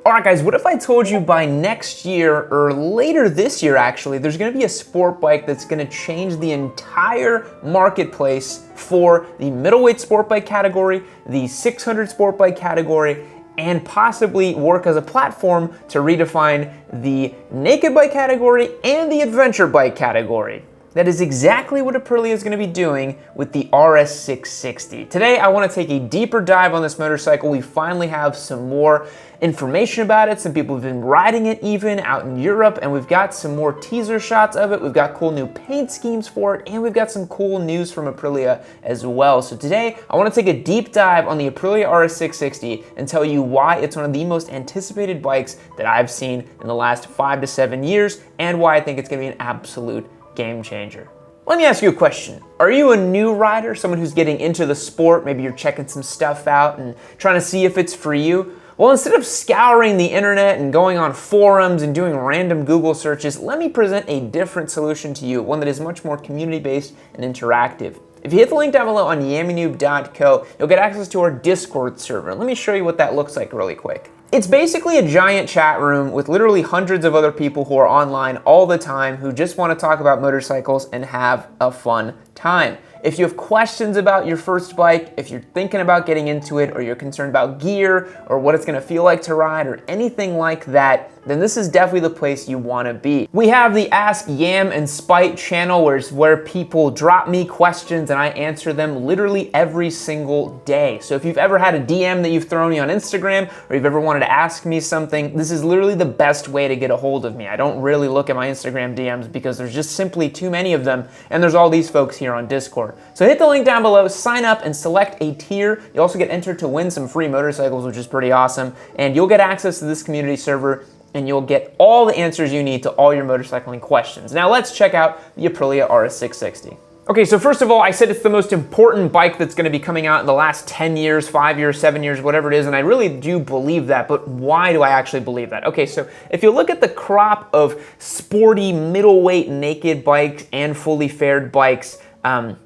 All right, guys, what if I told you by next year, or later this year actually, there's gonna be a sport bike that's gonna change the entire marketplace for the middleweight sport bike category, the 600 sport bike category, and possibly work as a platform to redefine the naked bike category and the adventure bike category. That is exactly what Aprilia is going to be doing with the RS660. Today, I want to take a deeper dive on this motorcycle. We finally have some more information about it. Some people have been riding it even out in Europe, and we've got some more teaser shots of it. We've got cool new paint schemes for it, and we've got some cool news from Aprilia as well. So today, I want to take a deep dive on the Aprilia RS660 and tell you why it's one of the most anticipated bikes that I've seen in the last 5 to 7 years, and why I think it's going to be an absolute game changer. Let me ask you a question. Are you a new rider, someone who's getting into the sport? Maybe you're checking some stuff out and trying to see if it's for you. Well, instead of scouring the internet and going on forums and doing random Google searches, let me present a different solution to you, one that is much more community-based and interactive. If you hit the link down below on yaminoob.co, you'll get access to our Discord server. Let me show you what that looks like really quick. It's basically a giant chat room with literally hundreds of other people who are online all the time who just want to talk about motorcycles and have a fun time. If you have questions about your first bike, if you're thinking about getting into it, or you're concerned about gear, or what it's gonna feel like to ride, or anything like that, then this is definitely the place you wanna be. We have the Ask Yam and Spite channel, where people drop me questions and I answer them literally every single day. So if you've ever had a DM that you've thrown me on Instagram, or you've ever wanted to ask me something, this is literally the best way to get a hold of me. I don't really look at my Instagram DMs because there's just simply too many of them, and there's all these folks here on Discord. So hit the link down below, sign up, and select a tier. You also get entered to win some free motorcycles, which is pretty awesome, and you'll get access to this community server, and you'll get all the answers you need to all your motorcycling questions. Now let's check out the Aprilia RS660. Okay, so first of all, I said it's the most important bike that's gonna be coming out in the last 10 years, 5 years, 7 years, whatever it is, and I really do believe that, but why do I actually believe that? Okay, so if you look at the crop of sporty, middleweight, naked bikes and fully fared bikes,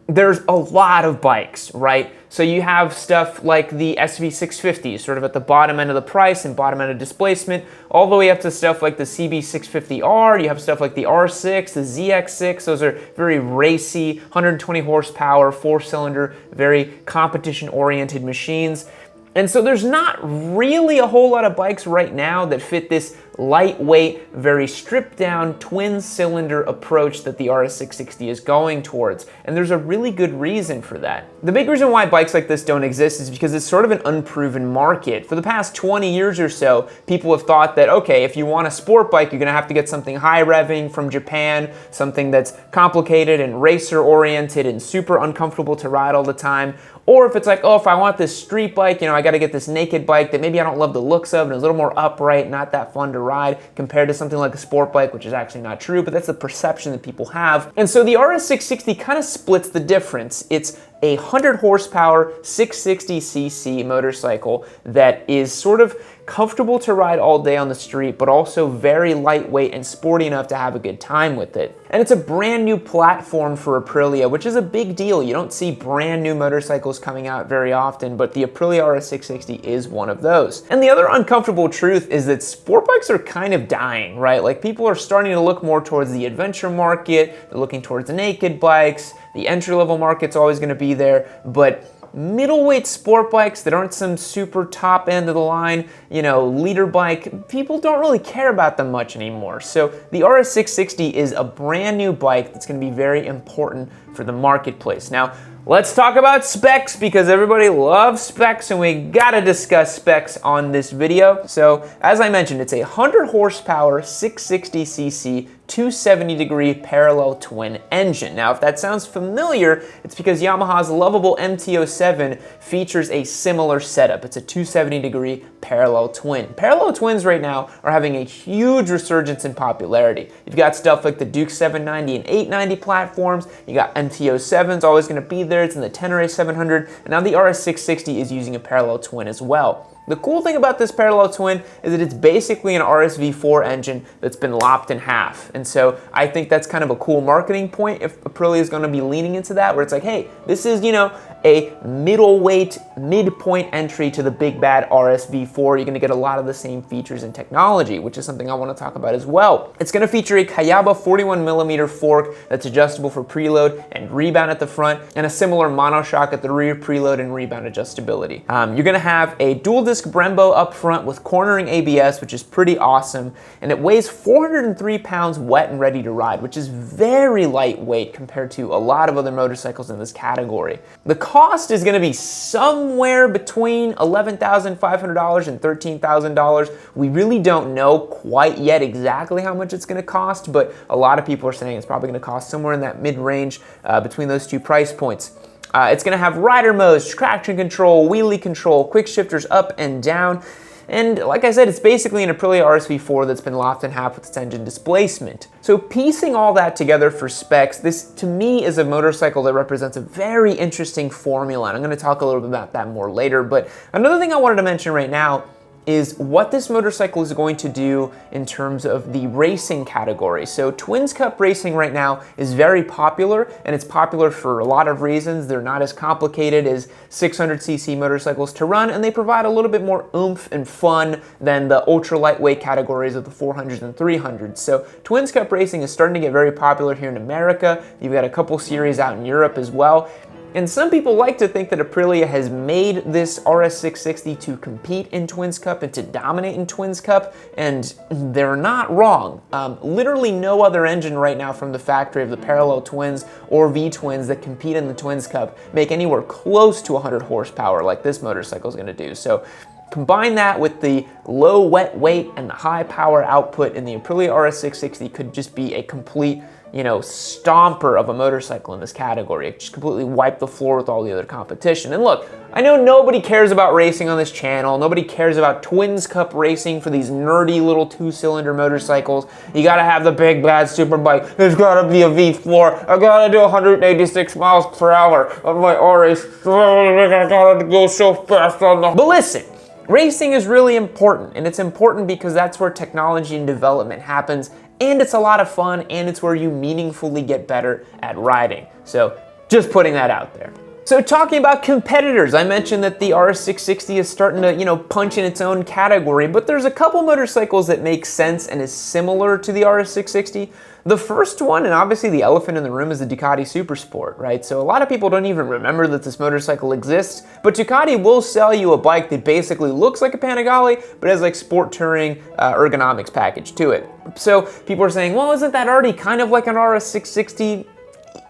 there's a lot of bikes, right? So you have stuff like the SV650, sort of at the bottom end of the price and bottom end of displacement, all the way up to stuff like the CB650R. You have stuff like the R6, the ZX6. Those are very racy, 120 horsepower, 4-cylinder, very competition-oriented machines. And so there's not really a whole lot of bikes right now that fit this lightweight, very stripped down twin-cylinder approach that the RS660 is going towards. And there's a really good reason for that. The big reason why bikes like this don't exist is because it's sort of an unproven market. For the past 20 years or so, people have thought that, okay, if you want a sport bike, you're gonna have to get something high revving from Japan, something that's complicated and racer oriented and super uncomfortable to ride all the time. Or if it's like, oh, if I want this street bike, you know, I gotta get this naked bike that maybe I don't love the looks of and is a little more upright, not that fun to ride, compared to something like a sport bike, which is actually not true, but that's the perception that people have. And so the RS660 kind of splits the difference. It's a 100 horsepower, 660cc motorcycle that is sort of comfortable to ride all day on the street, but also very lightweight and sporty enough to have a good time with it. And it's a brand new platform for Aprilia, which is a big deal. You don't see brand new motorcycles coming out very often, but the Aprilia RS660 is one of those. And the other uncomfortable truth is that sport bikes are kind of dying, right? Like, people are starting to look more towards the adventure market, they're looking towards naked bikes, the entry-level market's always gonna be there, but middleweight sport bikes that aren't some super top end of the line, you know, leader bike, people don't really care about them much anymore. So the RS660 is a brand new bike that's gonna be very important for the marketplace. Now, let's talk about specs, because everybody loves specs and we gotta discuss specs on this video. So as I mentioned, it's a 100 horsepower, 660cc, 270-degree parallel twin engine. Now, if that sounds familiar, it's because Yamaha's lovable MT-07 features a similar setup. It's a 270-degree parallel twin. Parallel twins right now are having a huge resurgence in popularity. You've got stuff like the Duke 790 and 890 platforms. You got MT-07's always going to be there. It's in the Tenere 700, and now the RS660 is using a parallel twin as well. The cool thing about this parallel twin is that it's basically an RSV4 engine that's been lopped in half. And so I think that's kind of a cool marketing point if Aprilia is going to be leaning into that, where it's like, hey, this is, you know, a middleweight, midpoint entry to the big bad RSV4. You're gonna get a lot of the same features and technology, which is something I wanna talk about as well. It's gonna feature a Kayaba 41mm fork that's adjustable for preload and rebound at the front, and a similar monoshock at the rear, preload and rebound adjustability. You're gonna have a dual disc Brembo up front with cornering ABS, which is pretty awesome, and it weighs 403 pounds wet and ready to ride, which is very lightweight compared to a lot of other motorcycles in this category. The cost is gonna be somewhere between $11,500 and $13,000. We really don't know quite yet exactly how much it's gonna cost, but a lot of people are saying it's probably gonna cost somewhere in that mid-range between those two price points. It's gonna have rider modes, traction control, wheelie control, quick shifters up and down. And like I said, it's basically an Aprilia RSV4 that's been lopped in half with its engine displacement. So piecing all that together for specs, this to me is a motorcycle that represents a very interesting formula, and I'm gonna talk a little bit about that more later. But another thing I wanted to mention right now is what this motorcycle is going to do in terms of the racing category. So Twins Cup racing right now is very popular, and it's popular for a lot of reasons. They're not as complicated as 600cc motorcycles to run, and they provide a little bit more oomph and fun than the ultra lightweight categories of the 400s and 300s. So Twins Cup racing is starting to get very popular here in America. You've got a couple series out in Europe as well. And some people like to think that Aprilia has made this RS660 to compete in Twins Cup and to dominate in Twins Cup, and they're not wrong. Literally no other engine right now from the factory of the Parallel Twins or V-Twins that compete in the Twins Cup make anywhere close to 100 horsepower like this motorcycle is going to do. So combine that with the low wet weight and the high power output in the Aprilia RS660 could just be a complete, stomper of a motorcycle in this category. It just completely wiped the floor with all the other competition. And look, I know nobody cares about racing on this channel. Nobody cares about Twins Cup racing for these nerdy little two-cylinder motorcycles. You gotta have the big bad superbike. There's gotta be a V4. I gotta do 186 miles per hour on my RS. I gotta go so fast on the... But listen, racing is really important, and it's important because that's where technology and development happens, and it's a lot of fun, and it's where you meaningfully get better at riding. So just putting that out there. So talking about competitors, I mentioned that the RS660 is starting to, punch in its own category, but there's a couple motorcycles that make sense and is similar to the RS660. The first one, and obviously the elephant in the room, is the Ducati Supersport, right? So a lot of people don't even remember that this motorcycle exists, but Ducati will sell you a bike that basically looks like a Panigale, but has like sport touring ergonomics package to it. So people are saying, well, isn't that already kind of like an RS660?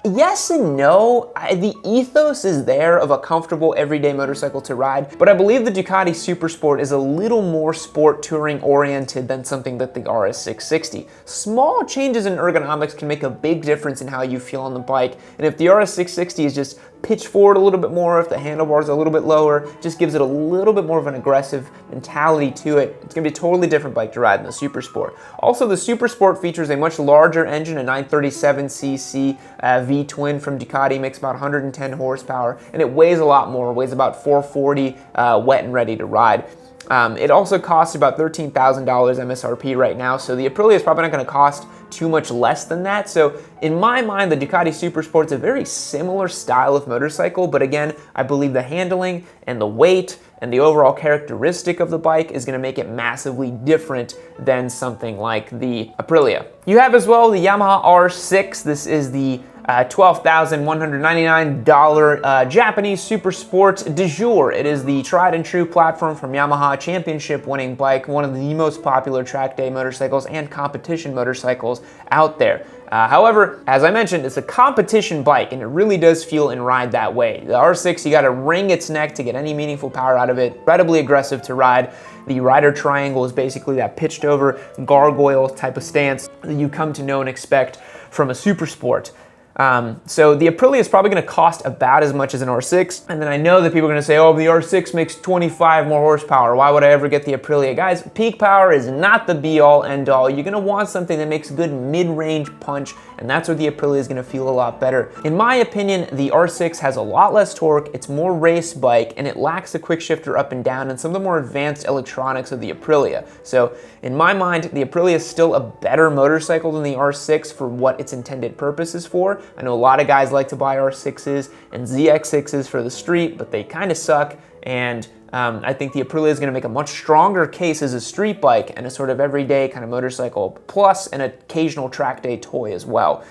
Yes and no. The ethos is there of a comfortable everyday motorcycle to ride, but I believe the Ducati Supersport is a little more sport touring oriented than something that the RS660. Small changes in ergonomics can make a big difference in how you feel on the bike, and if the RS660 is just pitched forward a little bit more, if the handlebars are a little bit lower, just gives it a little bit more of an aggressive mentality to it. It's gonna be a totally different bike to ride than the Supersport. Also, the Supersport features a much larger engine, a 937cc V-twin from Ducati, makes about 110 horsepower, and it weighs a lot more, weighs about 440 wet and ready to ride. It also costs about $13,000 MSRP right now, so the Aprilia is probably not going to cost too much less than that. So in my mind, the Ducati Supersport is a very similar style of motorcycle, but again, I believe the handling and the weight and the overall characteristic of the bike is going to make it massively different than something like the Aprilia. You have as well the Yamaha R6. This is the $12,199 Japanese Super Sport du jour. It is the tried and true platform from Yamaha, championship winning bike, one of the most popular track day motorcycles and competition motorcycles out there. However, as I mentioned, it's a competition bike, and it really does feel and ride that way. The R6, you gotta wring its neck to get any meaningful power out of it. Incredibly aggressive to ride. The rider triangle is basically that pitched over gargoyle type of stance that you come to know and expect from a Super Sport. So the Aprilia is probably going to cost about as much as an R6, and then I know that people are going to say, oh, the R6 makes 25 more horsepower, why would I ever get the Aprilia? Guys, peak power is not the be-all, end-all. You're going to want something that makes good mid-range punch, and that's where the Aprilia is going to feel a lot better. In my opinion, the R6 has a lot less torque, it's more race bike, and it lacks a quick shifter up and down and some of the more advanced electronics of the Aprilia. So in my mind, the Aprilia is still a better motorcycle than the R6 for what its intended purpose is for. I know a lot of guys like to buy R6s and ZX6s for the street, but they kind of suck. And I think the Aprilia is going to make a much stronger case as a street bike and a sort of everyday kind of motorcycle, plus an occasional track day toy as well.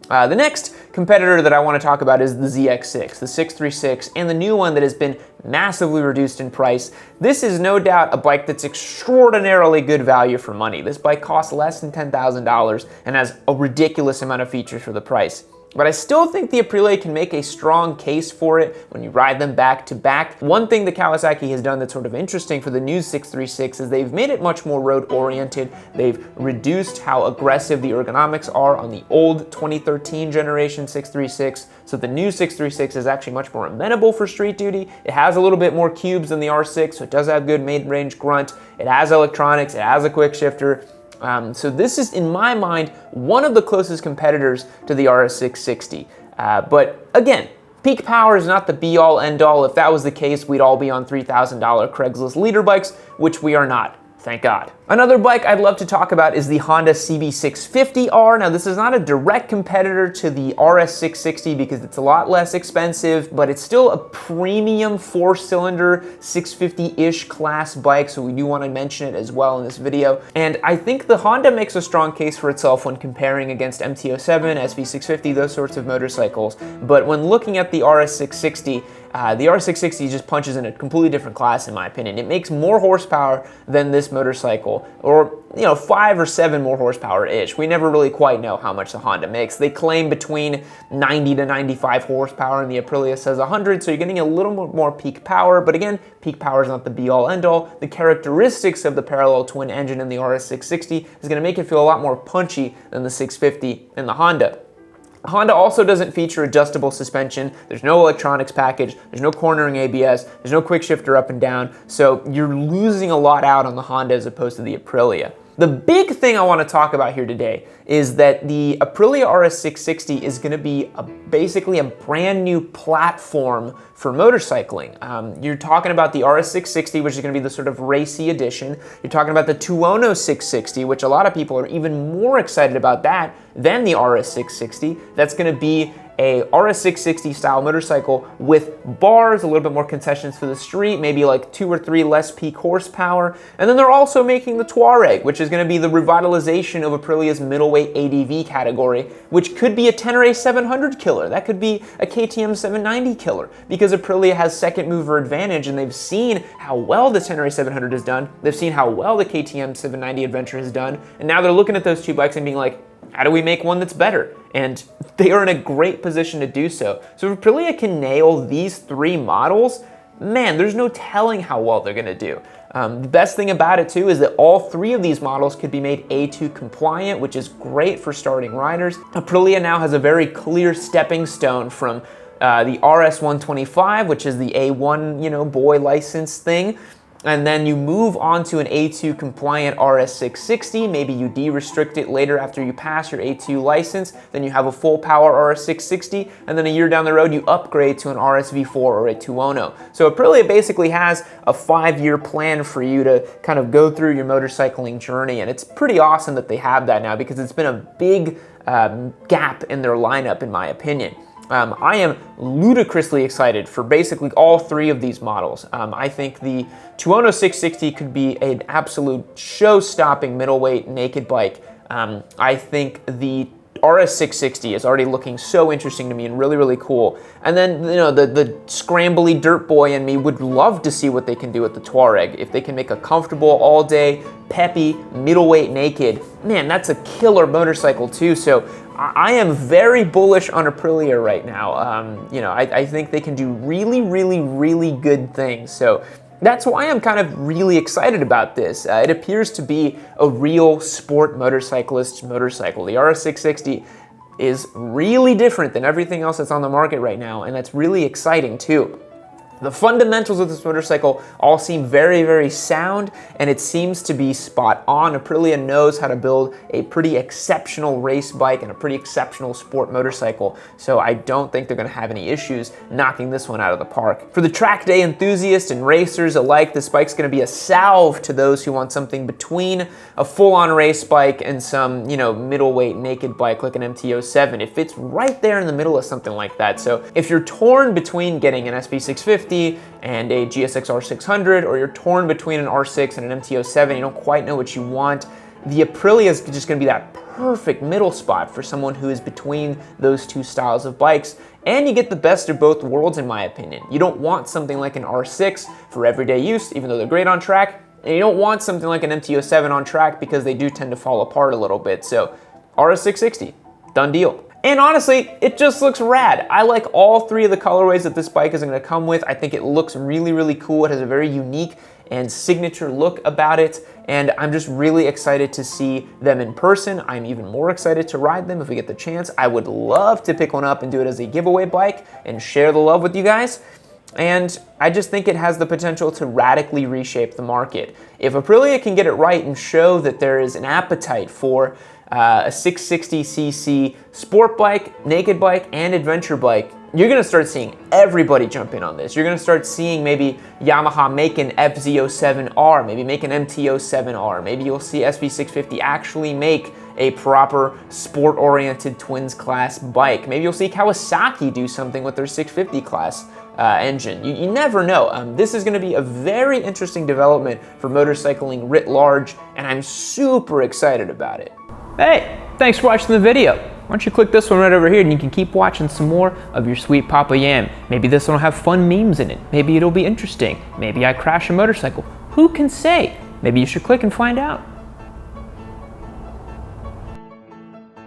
The next competitor that I want to talk about is the ZX6, the 636, and the new one that has been massively reduced in price. This is no doubt a bike that's extraordinarily good value for money. This bike costs less than $10,000 and has a ridiculous amount of features for the price. But I still think the Aprilia can make a strong case for it when you ride them back to back. One thing that Kawasaki has done that's sort of interesting for the new 636 is they've made it much more road oriented. They've reduced how aggressive the ergonomics are on the old 2013 generation 636. So the new 636 is actually much more amenable for street duty. It has a little bit more cubes than the R6, so it does have good mid-range grunt. It has electronics, it has a quick shifter. So this is, in my mind, one of the closest competitors to the RS660. But again, peak power is not the be-all, end-all. If that was the case, we'd all be on $3,000 Craigslist leader bikes, which we are not. Thank God. Another bike I'd love to talk about is the Honda CB650R. Now, this is not a direct competitor to the RS660 because it's a lot less expensive, but it's still a premium 4-cylinder 650-ish class bike, so we do want to mention it as well in this video. And I think the Honda makes a strong case for itself when comparing against MT-07, SV650, those sorts of motorcycles. But when looking at the RS660, the R660 just punches in a completely different class, in my opinion. It makes more horsepower than this motorcycle, or 5 or 7 more horsepower-ish. We never really quite know how much the Honda makes. They claim between 90 to 95 horsepower, and the Aprilia says 100, so you're getting a little more peak power, but again, peak power is not the be-all, end-all. The characteristics of the parallel twin engine in the RS660 is going to make it feel a lot more punchy than the 650 in the Honda. Honda also doesn't feature adjustable suspension. There's no electronics package. There's no cornering ABS. There's no quick shifter up and down. So you're losing a lot out on the Honda as opposed to the Aprilia. The big thing I want to talk about here today is that the Aprilia RS660 is going to be basically a brand new platform for motorcycling. You're talking about the RS660, which is going to be the sort of racy edition. You're talking about the Tuono 660, which a lot of people are even more excited about that than the RS660. That's going to be a RS660 style motorcycle with bars, a little bit more concessions for the street, maybe like 2 or 3 less peak horsepower. And then they're also making the Touareg, which is going to be the revitalization of Aprilia's middleweight ADV category, which could be a Tenere 700 killer. That could be a KTM 790 killer, because Aprilia has second mover advantage and they've seen how well the Tenere 700 has done. They've seen how well the KTM 790 Adventure has done. And now they're looking at those two bikes and being like, how do we make one that's better? And they are in a great position to do so. So if Aprilia can nail these 3 models, man, there's no telling how well they're gonna do. The best thing about it too is that all 3 of these models could be made A2 compliant, which is great for starting riders. Aprilia now has a very clear stepping stone from the RS125, which is the A1, boy license thing. And then you move on to an A2 compliant RS660. Maybe you de-restrict it later after you pass your A2 license. Then you have a full power RS660. And then a year down the road, you upgrade to an RSV4 or a Tuono. So Aprilia basically has a 5-year plan for you to kind of go through your motorcycling journey. And it's pretty awesome that they have that now, because it's been a big gap in their lineup, in my opinion. I am ludicrously excited for basically all 3 of these models. I think the Tuono 660 could be an absolute show-stopping middleweight naked bike. I think the RS660 is already looking so interesting to me and really, really cool. And then, the scrambly dirt boy in me would love to see what they can do with the Touareg. If they can make a comfortable, all-day, peppy, middleweight naked, man, that's a killer motorcycle too. So I am very bullish on Aprilia right now. I think they can do really, really, really good things. So that's why I'm kind of really excited about this. It appears to be a real sport motorcyclist's motorcycle. The RS660 is really different than everything else that's on the market right now, and that's really exciting too. The fundamentals of this motorcycle all seem very, very sound, and it seems to be spot on. Aprilia knows how to build a pretty exceptional race bike and a pretty exceptional sport motorcycle, so I don't think they're gonna have any issues knocking this one out of the park. For the track day enthusiasts and racers alike, this bike's gonna be a salve to those who want something between a full-on race bike and some, middleweight naked bike like an MT-07. It fits right there in the middle of something like that. So if you're torn between getting an SP650 and a GSX R600, or you're torn between an R6 and an MT-07, you don't quite know what you want, the Aprilia is just gonna be that perfect middle spot for someone who is between those two styles of bikes. And you get the best of both worlds, in my opinion. You don't want something like an R6 for everyday use, even though they're great on track, and you don't want something like an MT-07 on track because they do tend to fall apart a little bit. So RS660, done deal. And honestly, it just looks rad. I like all three of the colorways that this bike is gonna come with. I think it looks really, really cool. It has a very unique and signature look about it, and I'm just really excited to see them in person. I'm even more excited to ride them if we get the chance. I would love to pick one up and do it as a giveaway bike and share the love with you guys. And I just think it has the potential to radically reshape the market. If Aprilia can get it right and show that there is an appetite for a 660cc sport bike, naked bike, and adventure bike, you're gonna start seeing everybody jump in on this. You're gonna start seeing maybe Yamaha make an FZ07R, maybe make an MT-07R, maybe you'll see SP650 actually make a proper sport-oriented twins class bike. Maybe you'll see Kawasaki do something with their 650 class engine. You never know. This is gonna be a very interesting development for motorcycling writ large, and I'm super excited about it. Hey, thanks for watching the video. Why don't you click this one right over here and you can keep watching some more of your sweet Papa Yam. Maybe this one will have fun memes in it. Maybe it'll be interesting. Maybe I crash a motorcycle. Who can say? Maybe you should click and find out.